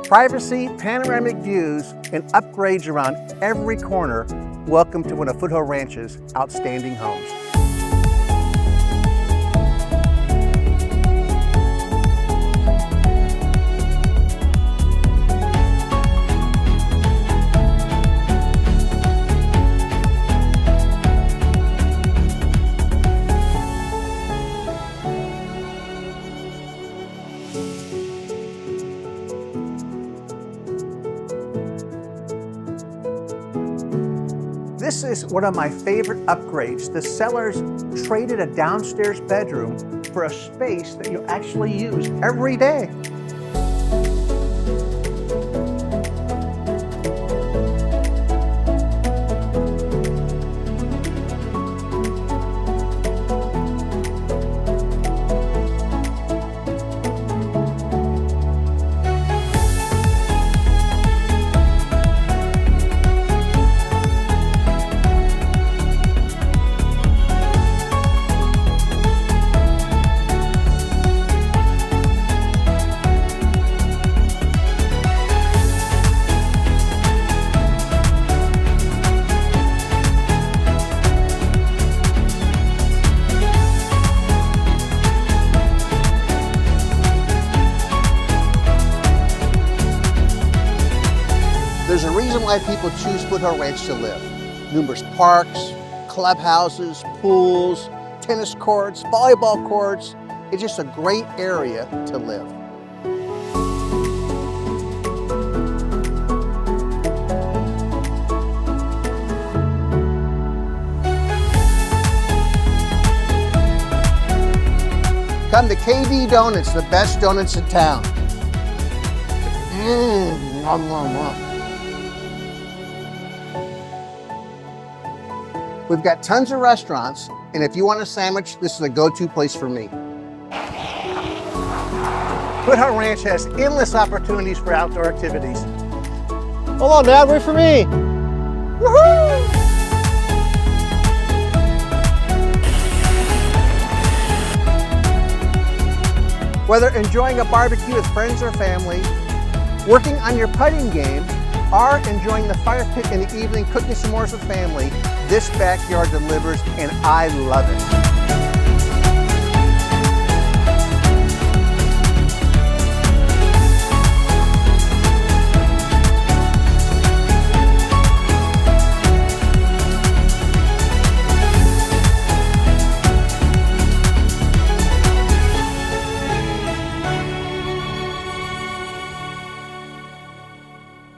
Privacy, panoramic views, and upgrades around every corner. Welcome to one of Foothill Ranch's outstanding homes. This is one of my favorite upgrades. The sellers traded a downstairs bedroom for a space that you actually use every day. There's a reason why people choose Foothill Ranch to live. Numerous parks, clubhouses, pools, tennis courts, volleyball courts. It's just a great area to live. Come to KD Donuts, the best donuts in town. Nom, nom, nom. We've got tons of restaurants, and if you want a sandwich, this is a go-to place for me. Foothill Ranch has endless opportunities for outdoor activities. Hold on, Dad, wait for me. Woohoo! Whether enjoying a barbecue with friends or family, working on your putting game, or enjoying the fire pit in the evening, cooking s'mores with family, this backyard delivers, and I love it.